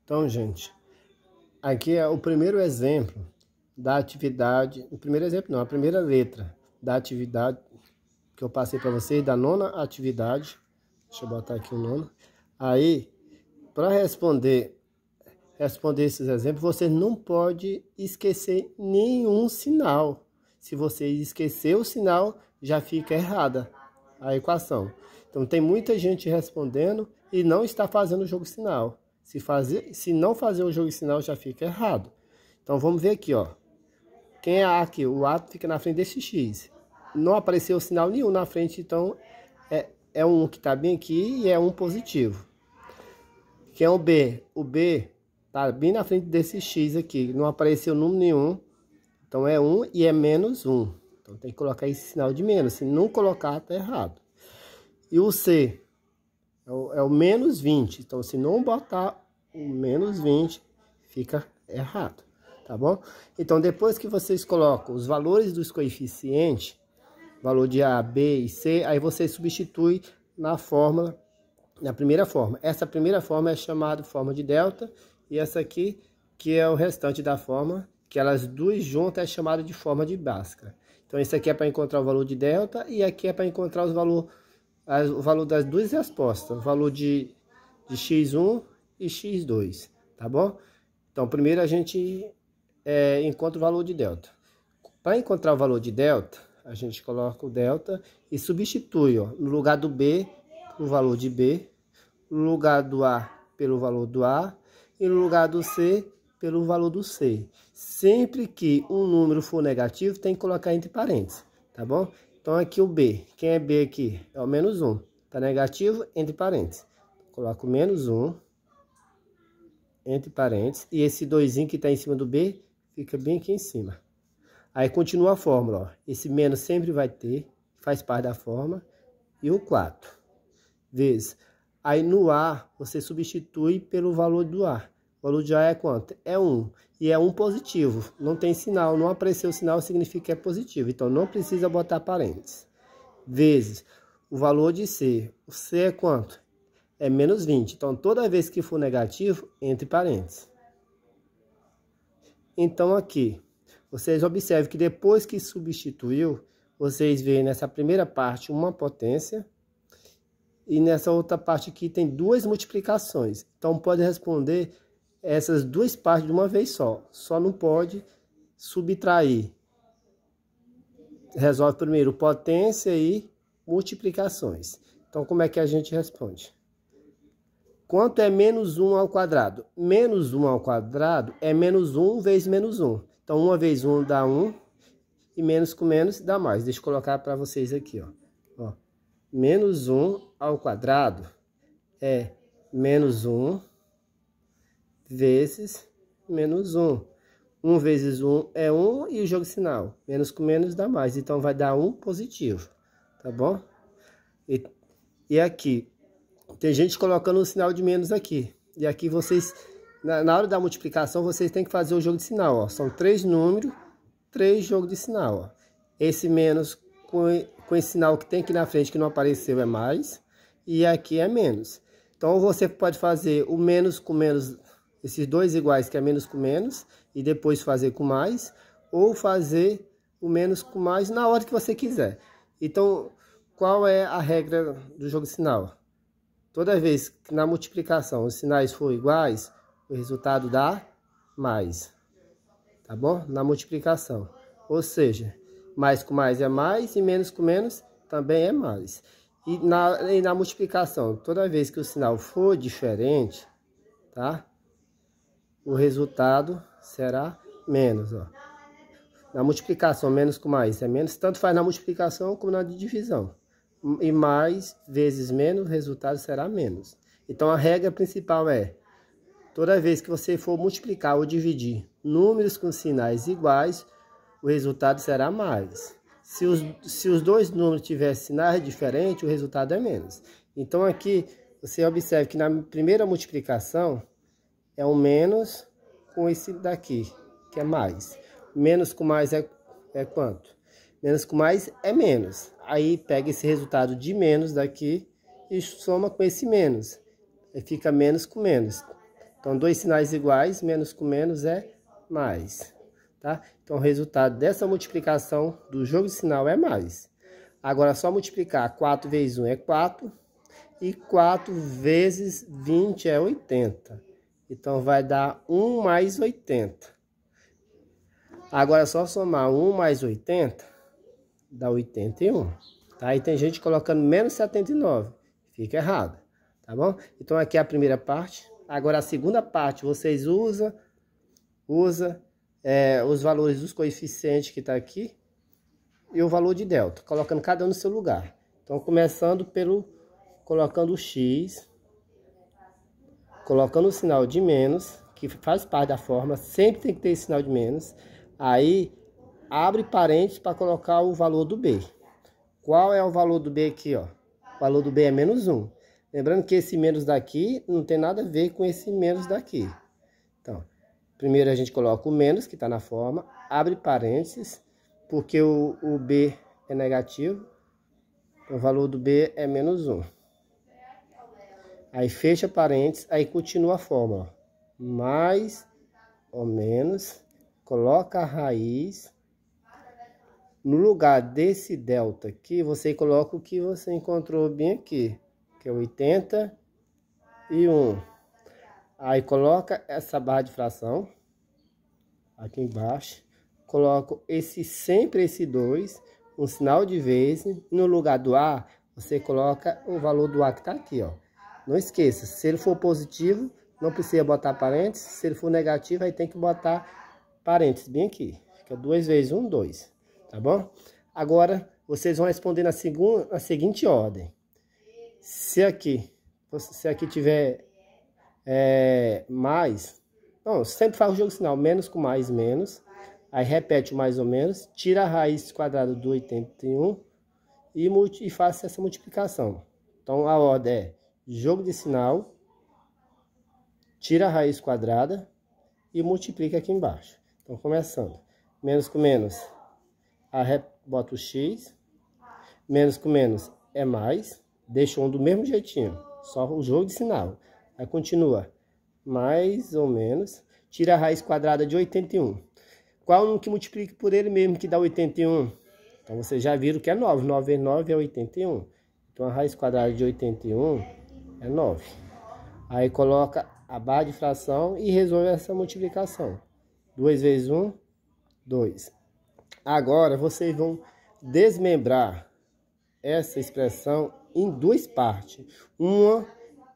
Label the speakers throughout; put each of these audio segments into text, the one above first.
Speaker 1: Então, gente, aqui é o primeiro exemplo da atividade, o primeiro exemplo não, a primeira letra da atividade que eu passei para vocês, da nona atividade. Deixa eu botar aqui o nome. Aí, para responder esses exemplos, você não pode esquecer nenhum sinal. Se você esquecer o sinal, já fica errada a equação. Então, tem muita gente respondendo e não está fazendo o jogo sinal. Se não fazer o jogo sinal, já fica errado. Então, vamos ver aqui, ó. Quem é A aqui? O A fica na frente desse X. Não apareceu sinal nenhum na frente, então é um 1 que está bem aqui e é um positivo. Quem é o B? O B está bem na frente desse X aqui. Não apareceu número nenhum. Então é 1 e é menos 1. Então tem que colocar esse sinal de menos. Se não colocar, está errado. E o C é o menos 20. Então se não botar o menos 20, fica errado. Tá bom? Então depois que vocês colocam os valores dos coeficientes, valor de A, B e C, aí você substitui na fórmula, na primeira forma. Essa primeira forma é chamada forma de delta, e essa aqui, que é o restante da forma, que elas duas juntas é chamada de forma de Bhaskara. Então, isso aqui é para encontrar o valor de delta, e aqui é para encontrar o valor das duas respostas, o valor de x1 e x2, tá bom? Então, primeiro a gente encontra o valor de delta. Para encontrar o valor de delta, a gente coloca o delta e substitui, ó, no lugar do B, o valor de B, no lugar do A, pelo valor do A, e no lugar do C, pelo valor do C. Sempre que um número for negativo, tem que colocar entre parênteses, tá bom? Então, aqui o B. Quem é B aqui? É o menos 1. Tá negativo, entre parênteses. Coloco menos 1, entre parênteses, e esse 2 que está em cima do B, fica bem aqui em cima. Aí continua a fórmula, ó. Esse menos sempre vai ter, faz parte da forma, e o 4 vezes. Aí no A, você substitui pelo valor do A. O valor de A é quanto? É 1. E é 1 positivo. Não tem sinal, não apareceu o sinal, significa que é positivo. Então não precisa botar parênteses. Vezes o valor de C. O C é quanto? É menos 20. Então toda vez que for negativo, entre parênteses. Então aqui, vocês observam que depois que substituiu, vocês veem nessa primeira parte uma potência. E nessa outra parte aqui tem duas multiplicações. Então pode responder essas duas partes de uma vez só. Só não pode subtrair. Resolve primeiro potência e multiplicações. Então como é que a gente responde? Quanto é menos 1 ao quadrado? Menos 1 ao quadrado é menos 1 vezes menos 1. Então 1 vezes 1 dá 1 e menos com menos dá mais. Deixa eu colocar para vocês aqui, ó. Menos 1 ao quadrado é menos 1 vezes menos 1. 1 vezes 1 é 1 e o jogo sinal. Menos com menos dá mais. Então, vai dar 1 positivo. Tá bom? E aqui, tem gente colocando o sinal de menos aqui. E aqui vocês, na hora da multiplicação, vocês têm que fazer o jogo de sinal, ó. São 3 números, 3 jogos de sinal, ó. Esse menos com esse sinal que tem aqui na frente que não apareceu é mais, e aqui é menos. Então você pode fazer o menos com menos, esses dois iguais que é menos com menos, e depois fazer com mais, ou fazer o menos com mais na hora que você quiser. Então, qual é a regra do jogo de sinal? Toda vez que na multiplicação os sinais forem iguais, o resultado dá mais, tá bom? Na multiplicação, ou seja, mais com mais é mais e menos com menos também é mais. E na multiplicação, toda vez que o sinal for diferente, tá? O resultado será menos, ó. Na multiplicação, menos com mais é menos, tanto faz na multiplicação como na divisão. E mais vezes menos, o resultado será menos. Então a regra principal é, toda vez que você for multiplicar ou dividir números com sinais iguais, o resultado será mais. Se os dois números tiverem sinais diferentes, o resultado é menos. Então aqui, você observa que na primeira multiplicação, é um menos com esse daqui, que é mais. Menos com mais é quanto? Menos com mais é menos. Aí pega esse resultado de menos daqui e soma com esse menos. Aí fica menos com menos. Então, dois sinais iguais, menos com menos é mais, tá? Então, o resultado dessa multiplicação do jogo de sinal é mais. Agora, só multiplicar 4 vezes 1 é 4 e 4 vezes 20 é 80. Então, vai dar 1 mais 80. Agora, só somar 1 mais 80, dá 81. Tá? E tem gente colocando menos 79. Fica errado, tá bom? Então, aqui é a primeira parte. Agora, a segunda parte, vocês usam os valores dos coeficientes que está aqui e o valor de delta, colocando cada um no seu lugar. Então, começando colocando o x, colocando o sinal de menos, que faz parte da fórmula, sempre tem que ter esse sinal de menos. Aí, abre parênteses para colocar o valor do b. Qual é o valor do b aqui, ó? O valor do b é menos 1. Lembrando que esse menos daqui não tem nada a ver com esse menos daqui. Então, primeiro a gente coloca o menos, que está na forma, abre parênteses, porque o b é negativo, então o valor do b é menos 1. Aí fecha parênteses, aí continua a fórmula, ó. Mais ou menos, coloca a raiz. No lugar desse delta aqui, você coloca o que você encontrou bem aqui, que é 81. Aí coloca essa barra de fração aqui embaixo, coloco sempre esse 2, um sinal de vezes. No lugar do A, você coloca o valor do A que está aqui, ó. Não esqueça, se ele for positivo, não precisa botar parênteses. Se ele for negativo, aí tem que botar parênteses bem aqui. Fica 2 vezes 1, 2. Tá bom? Agora, vocês vão responder na seguinte ordem. Se aqui tiver mais... Não, sempre faz o jogo sinal. Menos com mais, menos. Aí repete o mais ou menos. Tira a raiz quadrada do 81 e faça essa multiplicação. Então, a ordem é jogo de sinal, tira a raiz quadrada e multiplica aqui embaixo. Então, começando. Menos com menos, bota o x. Menos com menos é mais. Deixa um do mesmo jeitinho. Só o jogo de sinal. Aí continua. Mais ou menos. Tira a raiz quadrada de 81. Qual um que multiplica por ele mesmo que dá 81? Então, vocês já viram que é 9. 9 vezes 9 é 81. Então, a raiz quadrada de 81 é 9. Aí, coloca a barra de fração e resolve essa multiplicação. 2 vezes 1, 2. Agora, vocês vão desmembrar essa expressão em duas partes. Uma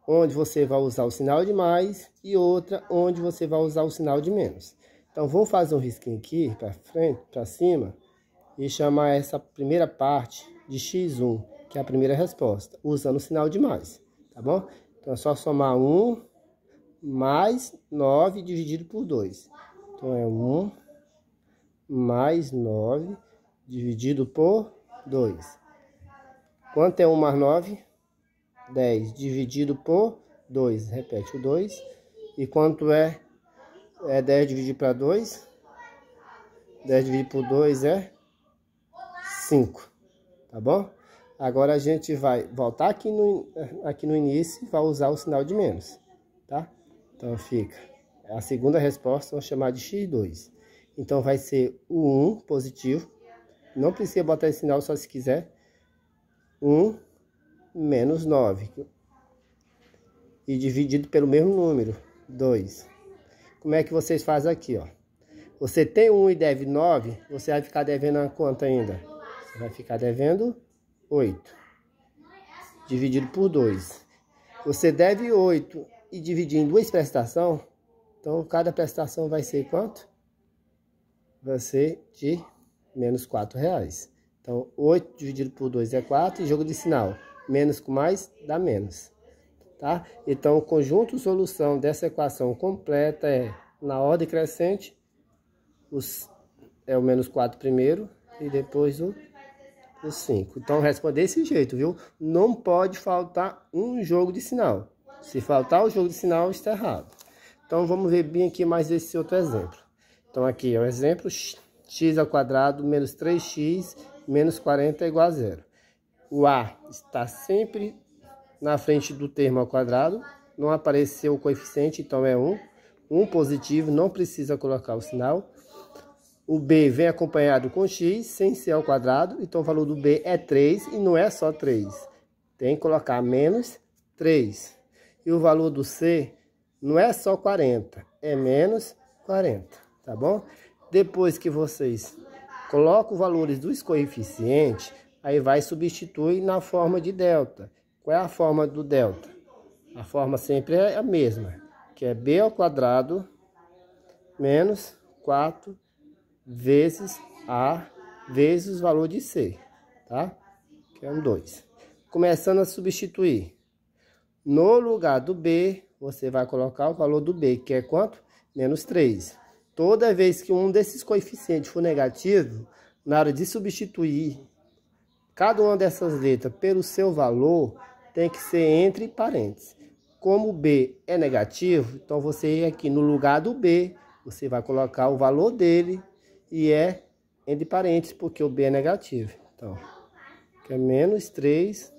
Speaker 1: onde você vai usar o sinal de mais e outra onde você vai usar o sinal de menos. Então, vamos fazer um risquinho aqui para frente, para cima, e chamar essa primeira parte de x1, que é a primeira resposta, usando o sinal de mais, tá bom? Então, é só somar 1 mais 9 dividido por 2. Então, é 1 mais 9 dividido por 2. Quanto é 1 mais 9? 10 dividido por 2. Repete o 2. E quanto é 10 dividido para 2? 10 dividido por 2 é 5. Tá bom? Agora a gente vai voltar aqui no início e vai usar o sinal de menos. Tá? Então fica. A segunda resposta vamos chamar de x2. Então vai ser o 1 positivo. Não precisa botar esse sinal só se quiser. 1 menos 9. E dividido pelo mesmo número, 2. Como é que vocês fazem aqui, ó? Você tem 1 e deve 9, você vai ficar devendo a quanto ainda? Você vai ficar devendo 8. Dividido por 2. Você deve 8 e dividir em duas prestações, então cada prestação vai ser quanto? Vai ser de menos R$4. Então, 8 dividido por 2 é 4, e jogo de sinal. Menos com mais dá menos. Tá? Então, o conjunto solução dessa equação completa é, na ordem crescente, é o menos 4 primeiro e depois o 5. Então, responde desse jeito, viu? Não pode faltar um jogo de sinal. Se faltar o jogo de sinal, está errado. Então, vamos ver bem aqui mais esse outro exemplo. Então, aqui é o exemplo x ao quadrado menos 3x menos 40 é igual a 0. O A está sempre na frente do termo ao quadrado, não apareceu o coeficiente, então é 1. 1 positivo, não precisa colocar o sinal. O b vem acompanhado com x, sem ser ao quadrado, então o valor do b é 3 e não é só 3. Tem que colocar menos 3. E o valor do c não é só 40, é menos 40, tá bom? Depois que vocês colocam os valores dos coeficientes, aí vai substituir na forma de delta. Qual é a forma do delta? A forma sempre é a mesma, que é b ao quadrado menos 4 vezes a vezes o valor de c, tá? Que é um 2. Começando a substituir. No lugar do b, você vai colocar o valor do b, que é quanto? Menos 3. Toda vez que um desses coeficientes for negativo, na hora de substituir cada uma dessas letras pelo seu valor, tem que ser entre parênteses. Como o b é negativo, então você aqui no lugar do b, você vai colocar o valor dele e é entre parênteses, porque o b é negativo. Então, que é menos 3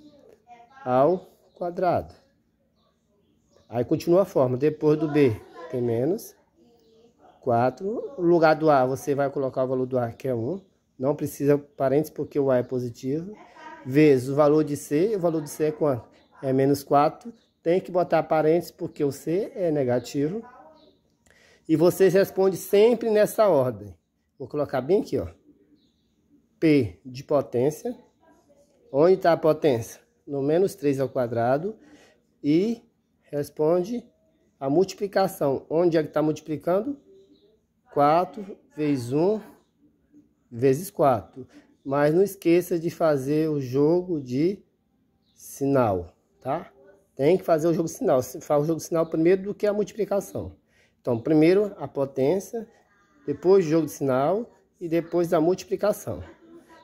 Speaker 1: ao quadrado. Aí continua a forma, depois do b tem menos 4. No lugar do a, você vai colocar o valor do a, que é 1. Não precisa parênteses, porque o a é positivo. Vezes o valor de c, o valor de c é quanto? É menos 4. Tem que botar parênteses, porque o c é negativo. E vocês respondem sempre nessa ordem. Vou colocar bem aqui, ó. P de potência. Onde está a potência? No menos 3 ao quadrado. E responde a multiplicação. Onde é que está multiplicando? 4 vezes 1 vezes 4. Mas não esqueça de fazer o jogo de sinal, tá? Tem que fazer o jogo de sinal. Faz o jogo de sinal primeiro do que a multiplicação. Então, primeiro a potência, depois o jogo de sinal e depois a multiplicação.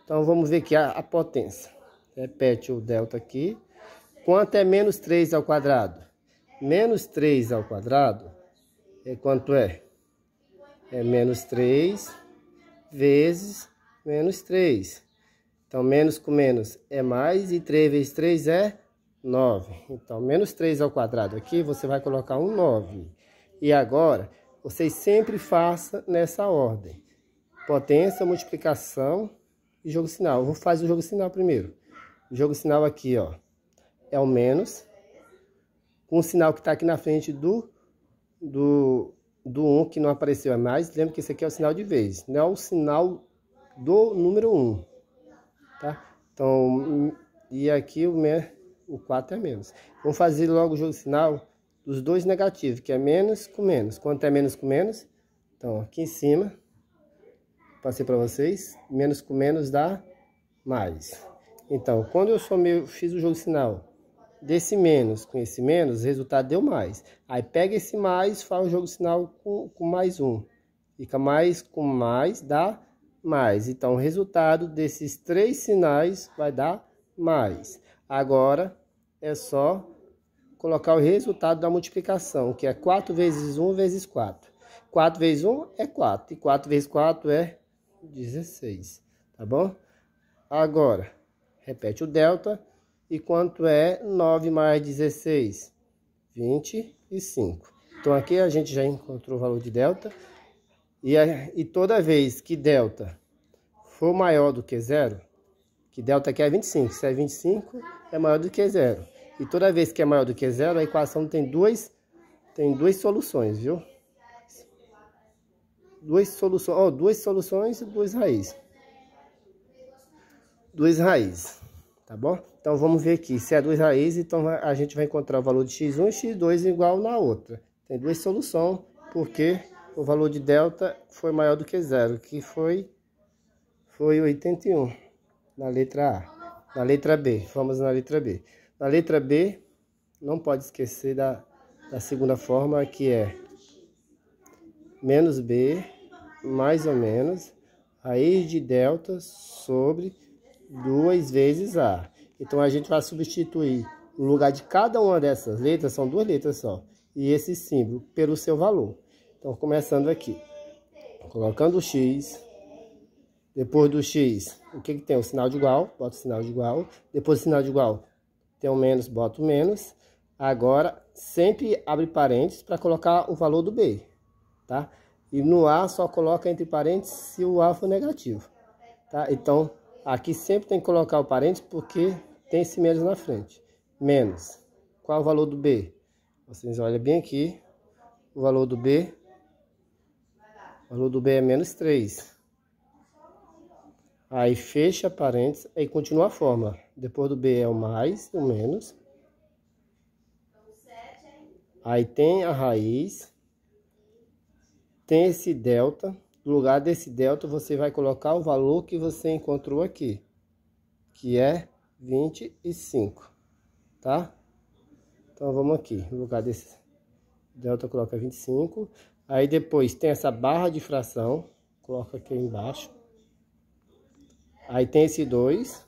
Speaker 1: Então, vamos ver aqui a potência. Repete o delta aqui. Quanto é menos 3 ao quadrado? Menos 3 ao quadrado é quanto é? É menos 3 vezes menos 3. Então, menos com menos é mais e 3 vezes 3 é 9. Então, menos 3 ao quadrado aqui, você vai colocar um 9. E agora, vocês sempre façam nessa ordem. Potência, multiplicação e jogo sinal. Eu vou fazer o jogo sinal primeiro. O jogo sinal aqui, ó, é o menos. Com o sinal que está aqui na frente do 1, que não apareceu é mais. Lembra que esse aqui é o sinal de vezes, não é o sinal do número 1. Tá? Então, e aqui o 4 é menos. Vamos fazer logo o jogo sinal dos dois negativos, que é menos com menos. Quanto é menos com menos? Então, aqui em cima, passei para vocês, menos com menos dá mais. Então, quando eu fiz o jogo sinal desse menos com esse menos, o resultado deu mais. Aí pega esse mais, faz o jogo sinal com mais 1. Fica mais com mais, dá mais. Então, o resultado desses 3 sinais vai dar mais. Agora, é só colocar o resultado da multiplicação, que é 4 vezes 1 vezes 4. 4 vezes 1 é 4, e 4 vezes 4 é 16, tá bom? Agora, repete o delta, e quanto é 9 mais 16? 25. Então, aqui a gente já encontrou o valor de delta, e toda vez que delta for maior do que zero, que delta aqui é 25, se é 25, é maior do que zero. E toda vez que é maior do que zero, a equação tem duas soluções, viu? Duas soluções e duas raízes. Duas raízes, tá bom? Então, vamos ver aqui. Se é duas raízes, então a gente vai encontrar o valor de x1 e x2 igual na outra. Tem duas soluções, porque o valor de delta foi maior do que zero, que foi 81, na letra A. Na letra B, vamos na letra B. Na letra B, não pode esquecer da segunda forma, que é menos b, mais ou menos, raiz de delta sobre 2 vezes a. Então, a gente vai substituir, no lugar de cada uma dessas letras, são duas letras só, e esse símbolo, pelo seu valor. Então, começando aqui, colocando o x, depois do x, o que tem? O sinal de igual, bota o sinal de igual, depois do sinal de igual, tem o menos, bota o menos, Agora, sempre abre parênteses para colocar o valor do B, tá? E no A só coloca entre parênteses se o A for negativo, tá? Então, aqui sempre tem que colocar o parênteses porque tem esse menos na frente. Menos. Qual é o valor do B? Vocês olham bem aqui. O valor do B. O valor do B é menos 3. Aí fecha parênteses e continua a fórmula. Depois do B é o mais e o menos. Aí tem a raiz. Tem esse delta. No lugar desse delta você vai colocar o valor que você encontrou aqui. Que é 25. Tá? Então vamos aqui. No lugar desse delta coloca 25. Aí depois tem essa barra de fração. Coloca aqui embaixo. Aí tem esse 2,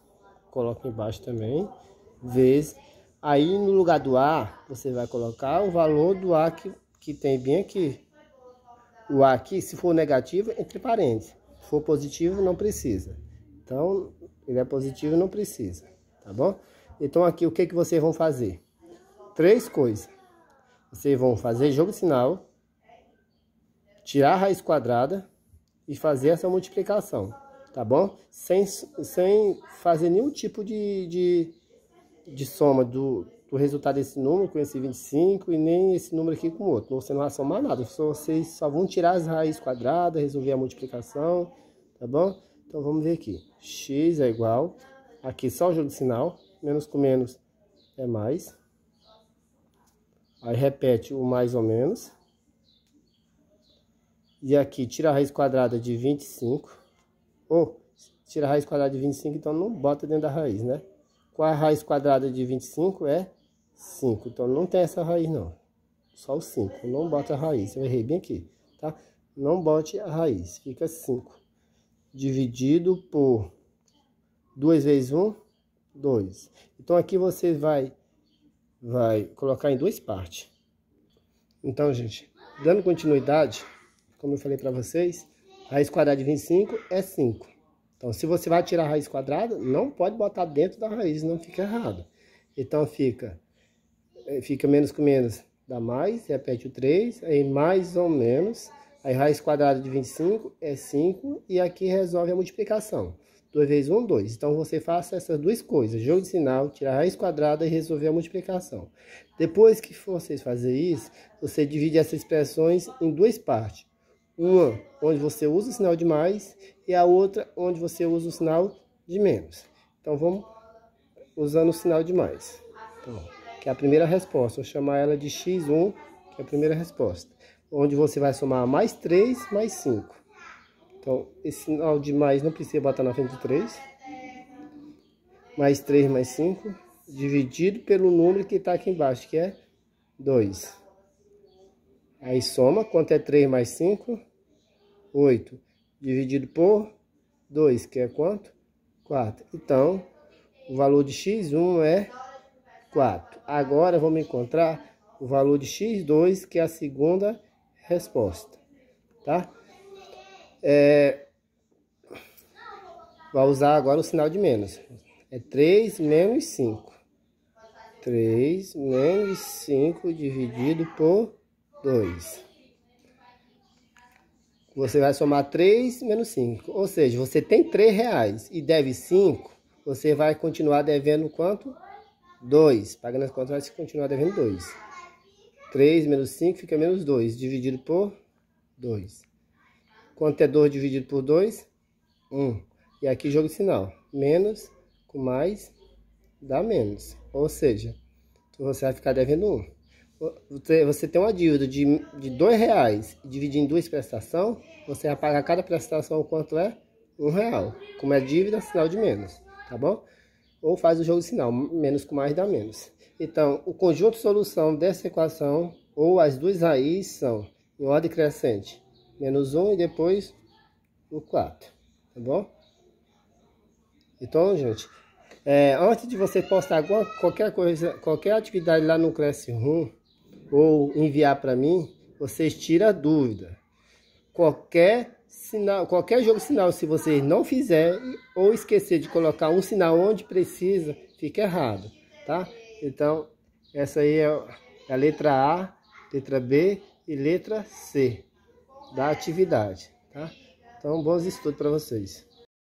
Speaker 1: coloca embaixo também, vezes. Aí no lugar do A, você vai colocar o valor do A que tem bem aqui. O A aqui, se for negativo, entre parênteses. Se for positivo, não precisa. Então, ele é positivo, não precisa, tá bom? Então aqui, o que vocês vão fazer? 3 coisas. Vocês vão fazer jogo de sinal, tirar a raiz quadrada e fazer essa multiplicação. Tá bom? Sem fazer nenhum tipo de soma do resultado desse número com esse 25 e nem esse número aqui com o outro. Você não vai somar nada, vocês só vão tirar as raízes quadradas, resolver a multiplicação, tá bom? Então vamos ver aqui. X é igual, aqui só o jogo de sinal, menos com menos é mais. Aí repete o mais ou menos. E aqui tira a raiz quadrada de 25. Ou, tira a raiz quadrada de 25, então não bota dentro da raiz, né? Qual a raiz quadrada de 25? É 5. Então não tem essa raiz, não. Só o 5. Não bota a raiz. Eu errei bem aqui, tá? Não bote a raiz. Fica 5. Dividido por 2 vezes 1, 2. Então aqui você vai colocar em 2 partes. Então, gente, dando continuidade, como eu falei para vocês, a raiz quadrada de 25 é 5. Então, se você vai tirar a raiz quadrada, não pode botar dentro da raiz, não fica errado. Então, fica menos com menos, dá mais, repete o 3, aí mais ou menos. Aí, raiz quadrada de 25 é 5 e aqui resolve a multiplicação. 2 vezes 1, 2. Então, você faça essas 2 coisas, jogo de sinal, tirar a raiz quadrada e resolver a multiplicação. Depois que vocês fazerem isso, você divide essas expressões em 2 partes. Uma onde você usa o sinal de mais e a outra onde você usa o sinal de menos. Então vamos usando o sinal de mais. Então, que é a primeira resposta. Vou chamar ela de x1, que é a primeira resposta. Onde você vai somar mais 3 mais 5. Então, esse sinal de mais não precisa botar na frente de 3. Mais 3 mais 5, dividido pelo número que está aqui embaixo, que é 2. Aí soma, quanto é 3 mais 5? 8. Dividido por 2, que é quanto? 4. Então, o valor de x1 é 4. Agora, vamos encontrar o valor de x2, que é a segunda resposta, tá? Vai usar agora o sinal de menos. É 3 menos 5. 3 menos 5 dividido por 2. Você vai somar 3 menos 5. Ou seja, você tem R$3 e deve 5. Você vai continuar devendo quanto? 2. Pagando as contas, vai continuar devendo 2. 3 menos 5 fica menos 2. Dividido por 2. Quanto é 2 dividido por 2? 1. E aqui jogo de sinal. Menos com mais dá menos. Ou seja, você vai ficar devendo 1. Você tem uma dívida de R$2 e dividir em 2 prestações, você vai pagar cada prestação quanto é? R$1. Como é dívida, sinal de menos, tá bom? Ou faz o jogo de sinal, menos com mais dá menos. Então, o conjunto de solução dessa equação, ou as 2 raízes, são em ordem crescente. Menos 1 e depois o 4, tá bom? Então, gente, antes de você postar qualquer coisa, qualquer atividade lá no Classroom, ou enviar para mim, vocês tiram a dúvida. Qualquer sinal, qualquer jogo de sinal, se vocês não fizerem ou esquecer de colocar um sinal onde precisa, fica errado, tá? Então, Essa aí é a letra A, letra B e letra C da atividade, tá? Então, bons estudos para vocês.